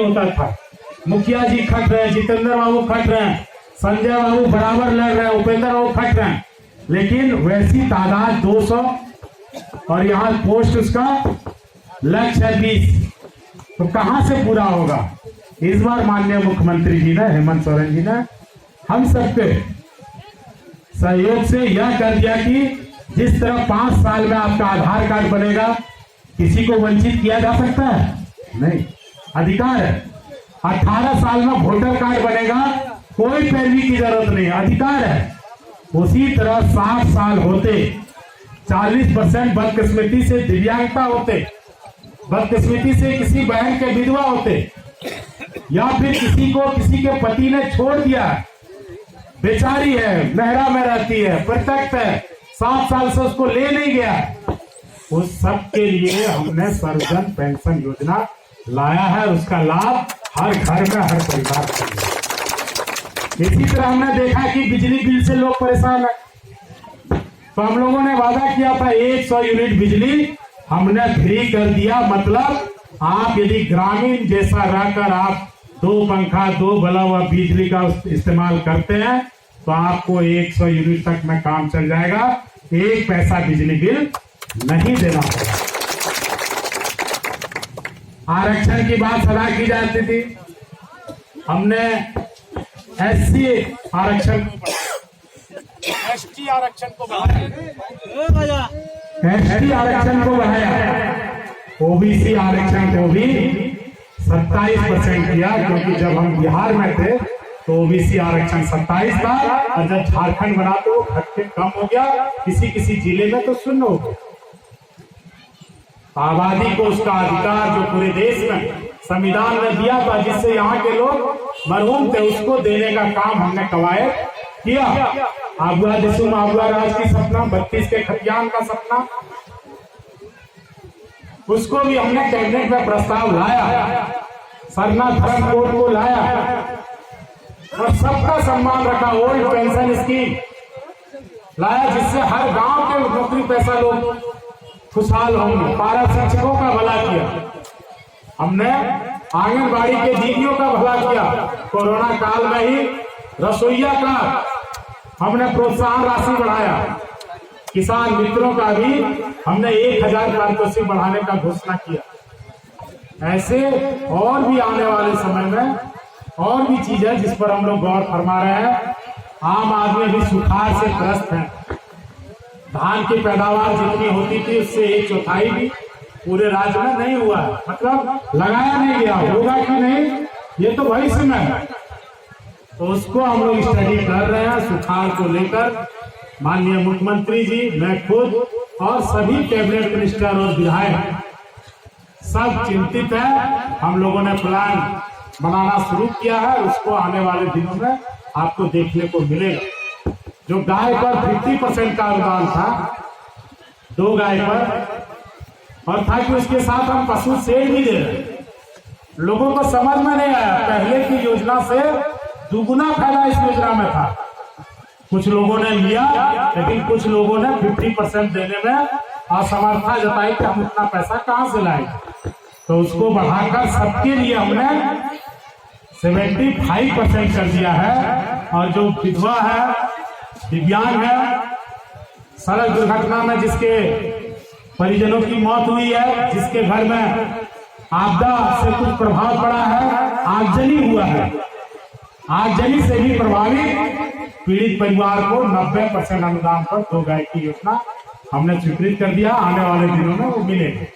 होता था। मुखिया जी खट रहे हैं, जितेंद्र बाबू खट रहे हैं, संजय बाबू बराबर लड़ रहे हैं, उपेंद्र बाबू खट रहे हैं, लेकिन वैसी तादाद 200 और यहाँ पोस्ट उसका लक्ष्य है 20, तो कहां से पूरा होगा। इस बार माननीय मुख्यमंत्री जी ने, हेमंत सोरेन जी ने हम सबके सहयोग से यह कर दिया कि जिस तरह 5 साल में आपका आधार कार्ड बनेगा, किसी को वंचित किया जा सकता है? नहीं, अधिकार है। 18 साल में वोटर कार्ड बनेगा, कोई पैरवी की जरूरत नहीं, अधिकार है। उसी तरह 60 साल होते 40% बदकिस्मती से दिव्यांगता होते, बदकिस्मती से किसी बहन के विधवा होते, या फिर किसी को किसी के पति ने छोड़ दिया, बेचारी है, मेहरा में रहती है, प्रत्यक्त है, 7 साल से उसको ले नहीं गया, उस सब के लिए हमने सर्वजन पेंशन योजना लाया है। उसका लाभ हर घर में, हर परिवार को मिलेगा। इसी तरह हमने देखा कि बिजली बिल से लोग परेशान है, तो हम लोगों ने वादा किया था 100 यूनिट बिजली हमने फ्री कर दिया। मतलब आप यदि ग्रामीण जैसा रहकर आप 2 पंखा 2 बल्ब और बिजली का इस्तेमाल करते हैं तो आपको 100 यूनिट तक में काम चल जाएगा, 1 पैसा बिजली बिल नहीं देना पड़ेगा। आरक्षण की बात सदा की जाती थी, हमने एससी आरक्षण, एसटी आरक्षण को बढ़ाया, एसटी आरक्षण को बढ़ाया, ओबीसी आरक्षण को भी 27% किया, क्योंकि जब हम बिहार में थे तो ओबीसी आरक्षण 27 था और जब झारखंड बना तो वो घट के कम हो गया, किसी किसी जिले में तो 0 हो गया। आबादी को उसका अधिकार जो पूरे देश में संविधान में दिया था, जिससे यहाँ के लोग मरहूम थे, उसको देने का काम हमने कवायद किया। आबुआ दिसुम आबुआ राज की सपना, 32 के खतियान का सपना, उसको भी हमने कैबिनेट में प्रस्ताव लाया, सरना धर्म कोड को लाया और सबका सम्मान रखा। ओल्ड पेंशन स्कीम लाया, जिससे हर गांव के नौकरी पैसा लोग खुशहाल होंगे। पारा शिक्षकों का भला किया हमने, आंगनबाड़ी के दीदियों का भला किया। कोरोना काल में ही रसोईया का हमने प्रोत्साहन राशि बढ़ाया। किसान मित्रों का भी हमने 1000 पारितोषिक बढ़ाने का घोषणा किया। ऐसे और भी आने वाले समय में और भी चीज है जिस पर हम लोग गौर फरमा रहे हैं। आम आदमी भी सुखाड़ से त्रस्त है। धान की पैदावार जितनी होती थी उससे 1/4 भी पूरे राज्य में नहीं हुआ है, मतलब लगाया नहीं गया। होगा कि नहीं ये तो भविष्य में है, तो उसको हम लोग स्टडी कर रहे हैं। सुखाड़ को लेकर माननीय मुख्यमंत्री जी, मैं खुद और सभी कैबिनेट मिनिस्टर और विधायक सब चिंतित है। हम लोगों ने प्लान बनाना शुरू किया है, उसको आने वाले दिनों में आपको देखने को मिलेगा। जो गाय पर 50% का अनुदान था, 2 गाय पर, और था कि उसके साथ हम पशु शेड भी दे रहे। लोगों को समझ में नहीं आया, पहले की योजना से दुगुना फायदा इस योजना में था। कुछ लोगों ने लिया, लेकिन कुछ लोगों ने 50% देने में असमर्थता जताई कि हम उतना पैसा कहां से लाएंगे। तो उसको बढ़ाकर सबके लिए हमने 75% कर दिया है। और जो विधवा है, दिव्यांग है, सड़क दुर्घटना में जिसके परिजनों की मौत हुई है, जिसके घर में आपदा से कुछ प्रभाव पड़ा है, आगजनी हुआ है, आगजनी से भी प्रभावित पीड़ित परिवार को 90% अनुदान पर 2 गाय की योजना हमने स्वीकृत कर दिया। आने वाले दिनों में वो मिलेंगे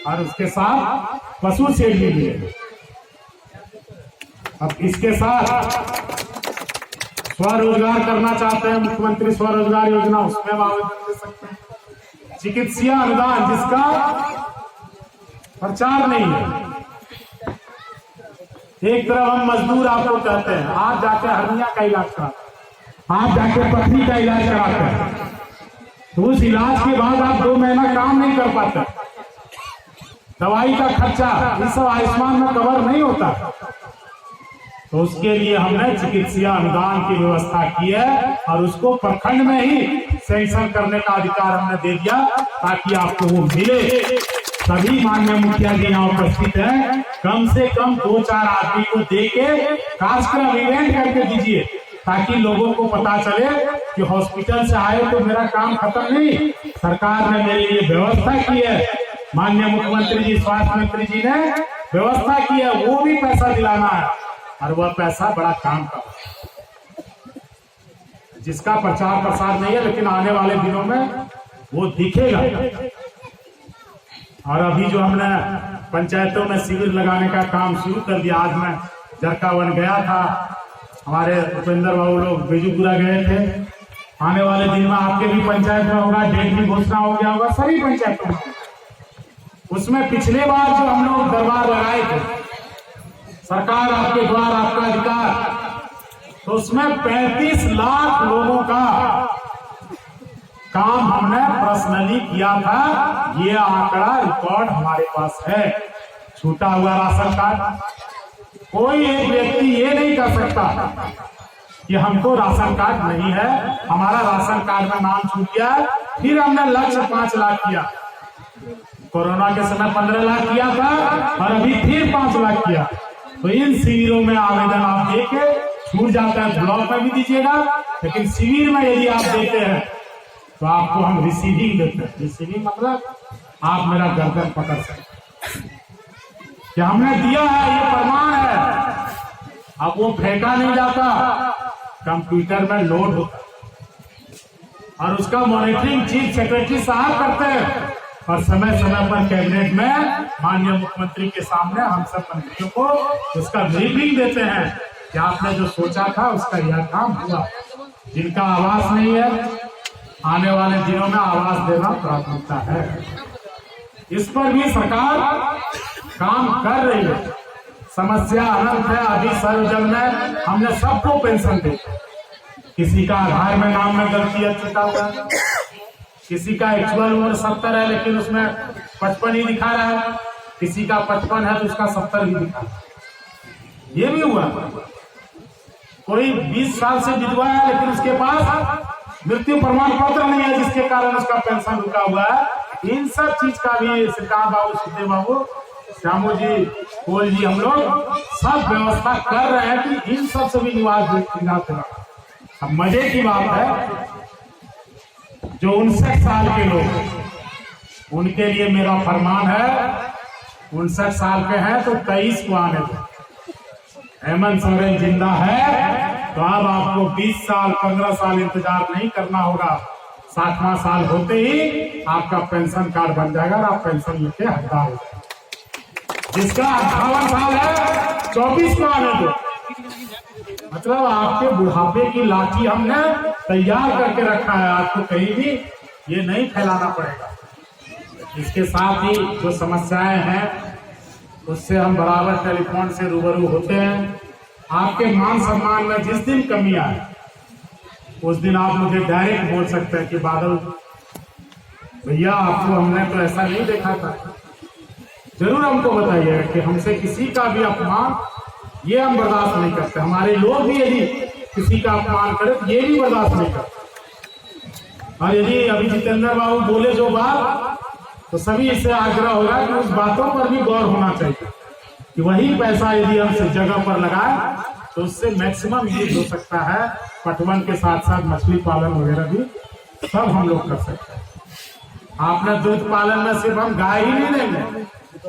और उसके साथ पशु शेड भी मिलेंगे। अब इसके साथ स्वरोजगार करना चाहते हैं, मुख्यमंत्री स्वरोजगार योजना, उसमें हम आवेदन दे सकते हैं। चिकित्सा अनुदान जिसका प्रचार नहीं है, एक तरफ हम मजदूर आपको कहते हैं, आप जाके हर्निया का इलाज कराते हैं, आप जाके पथरी का इलाज कराते हैं, तो उस इलाज के बाद आप 2 महीना काम नहीं कर पाते, दवाई का खर्चा ये सब आयुष्मान में कवर नहीं होता। तो उसके लिए हमने चिकित्सा अनुदान की व्यवस्था की है और उसको प्रखंड में ही सैंक्शन करने का अधिकार हमने दे दिया ताकि आपको वो मिले। सभी माननीय मुखिया जी यहाँ उपस्थित हैं, कम से कम 2-4 आदमी को दे के कार्यक्रम इवेंट करके दीजिए, ताकि लोगों को पता चले कि हॉस्पिटल से आए तो मेरा काम खत्म नहीं, सरकार ने मेरे लिए व्यवस्था की है। माननीय मुख्यमंत्री जी, स्वास्थ्य मंत्री जी ने व्यवस्था की है, वो भी पैसा दिलाना है, और वह पैसा बड़ा काम का, जिसका प्रचार प्रसार नहीं है, लेकिन आने वाले दिनों में वो दिखेगा। और अभी जो हमने पंचायतों में शिविर लगाने का काम शुरू कर दिया, आज मैं जरकावन गया था, हमारे उपेंद्र बाबू लोग बेजूपुरा गए थे। आने वाले दिन में आपके भी पंचायत में होगा, डेट भी घोषणा हो गया होगा, सभी पंचायतों में। उसमें पिछले बार जो हम लोग दरबार लगाए थे, सरकार आपके द्वार आपका अधिकार, तो उसमें 35 लाख लोगों का काम हमने पर्सनली किया था। ये आंकड़ा रिकॉर्ड हमारे पास है। छूटा हुआ राशन कार्ड, कोई एक व्यक्ति ये नहीं कर सकता कि हमको राशन कार्ड नहीं है, हमारा राशन कार्ड में नाम छूट गया। फिर हमने लक्ष्य 5 लाख किया, कोरोना के समय 15 लाख किया था, और अभी फिर 5 लाख किया। तो इन शिविरों में आवेदन आप देके छूट जाता है, ब्लॉक में भी दीजिएगा, लेकिन शिविर में यदि आप देते हैं तो आपको हम रिसीविंग देते हैं। रिसीविंग मतलब आप मेरा गर्दन पकड़ सकते कि हमने दिया है, ये प्रमाण है। अब वो फेंका नहीं जाता, कंप्यूटर में लोड होता और उसका मॉनिटरिंग चीफ सेक्रेटरी साहब करते हैं, और समय समय पर कैबिनेट में माननीय मुख्यमंत्री के सामने हम सब मंत्रियों को उसका ब्रीफिंग देते हैं कि आपने जो सोचा था उसका यह काम हुआ। जिनका आवास नहीं है, आने वाले दिनों में आवास देना प्राथमिकता है। इस पर भी सरकार काम कर रही है। समस्या अनंत है। अभी सर्वजन में हमने सबको पेंशन दी, किसी का आधार में नाम में गलती है, छूटा हुआ है, किसी का एक्चुअल उम्र 70 है लेकिन उसमें 55 ही दिखा रहा है, किसी का 55 है तो उसका 70 ही दिखा रहा है। ये भी हुआ। कोई 20 साल से विधवा है लेकिन उसके पास मृत्यु प्रमाण पत्र नहीं है, जिसके कारण उसका पेंशन रुका हुआ है। इन सब चीज का भी श्रीकांत बाबू, सुखदेव बाबू, श्यामू जी, कोल जी, हम लोग सब व्यवस्था कर रहे हैं कि इन सब से भी निवास। अब मजे की बात है, जो 59 साल के लोग, उनके लिए मेरा फरमान है, 59 साल के हैं तो 23 को आने दो। हेमंत सोरेन जिंदा है तो अब आपको 20 साल 15 साल इंतजार नहीं करना होगा। 60वां साल होते ही आपका पेंशन कार्ड बन जाएगा और आप पेंशन लेके हकदार हो जाएंगे। जिसका 58 साल है 24 को आने दो। मतलब आपके बुढ़ापे की लाठी हमने तैयार करके रखा है, आपको कहीं भी ये नहीं फैलाना पड़ेगा। इसके साथ ही जो समस्याएं हैं उससे हम बराबर टेलीफोन से रूबरू होते हैं। आपके मान सम्मान में जिस दिन कमी आए उस दिन आप मुझे डायरेक्ट बोल सकते हैं कि बादल भैया आपको हमने तो ऐसा नहीं देखा था। जरूर हमको बताइएगा कि हमसे किसी का भी अपमान ये हम बर्दाश्त नहीं करते। हमारे लोग भी यदि किसी का अपमान करें तो ये भी बर्दाश्त नहीं करते। और यदि अभी जितेंद्र बाबू बोले जो बात, तो सभी इससे आग्रह होगा कि उस बातों पर भी गौर होना चाहिए कि वही पैसा यदि हम इस जगह पर लगाए तो उससे मैक्सिमम यूज हो सकता है। पटवन के साथ साथ मछली पालन वगैरह भी सब हम लोग कर सकते हैं। आपने दूध पालन में सिर्फ हम गाय ही नहीं लेंगे।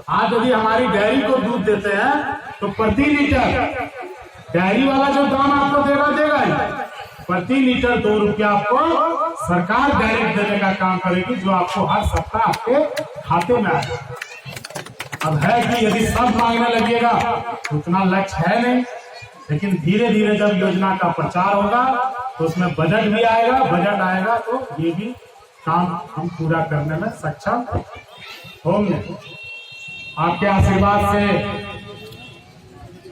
आज यदि हमारी डेयरी को दूध देते हैं तो प्रति लीटर डेयरी वाला जो दाम आपको देगा ही, प्रति लीटर 2 रुपया आपको सरकार डायरेक्ट देने का काम करेगी, जो आपको हर सप्ताह आपके खाते में आएगा। अब है कि यदि सब मांगने लगेगा तो उतना लक्ष्य है नहीं, लेकिन धीरे धीरे जब योजना का प्रचार होगा तो उसमें बजट भी आएगा। बजट आएगा तो ये भी काम हम पूरा करने में सक्षम होंगे। आपके आशीर्वाद से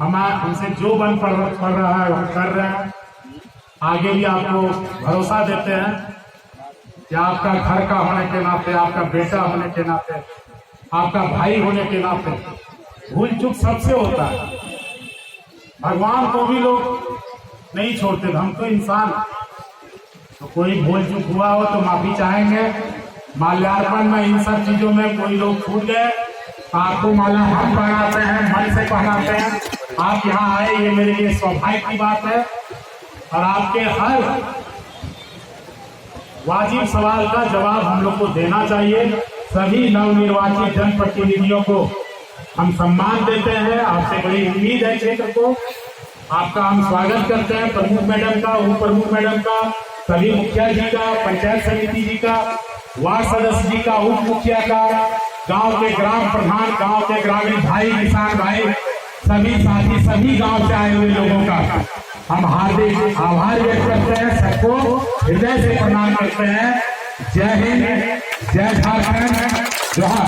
हमसे जो बन पड़ रहा है हम कर रहे हैं। आगे भी आपको भरोसा देते हैं कि आपका घर का होने के नाते, आपका बेटा होने के नाते, आपका भाई होने के नाते भूल चूक सबसे होता है। भगवान को भी लोग नहीं छोड़ते, हम तो इंसान, तो कोई भूल चूक हुआ हो तो माफी चाहेंगे। माल्यार्पण में इन सब चीजों में कोई लोग छूट गए, आपको माला हम पहनाते हैं, मन से पहनाते हैं। आप यहाँ आए, ये मेरे लिए सौभाग्य की बात है। और आपके हर वाजिब सवाल का जवाब हम लोग को देना चाहिए। सभी नवनिर्वाचित जनप्रतिनिधियों को हम सम्मान देते हैं। आपसे बड़ी उम्मीद है क्षेत्र को। आपका हम स्वागत करते हैं, प्रमुख मैडम का, उप प्रमुख मैडम का, सभी मुखिया जी का, पंचायत समिति जी का, वार्ड सदस्य जी का, उप मुखिया का, गांव के ग्राम प्रधान, गांव के ग्रामीण भाई, किसान भाई, सभी साथी, सभी गांव से आए हुए लोगों का हम हार्दिक आभार व्यक्त करते हैं। सबको हृदय से प्रणाम करते हैं। जय हिंद, जय झारखंड, जोहार।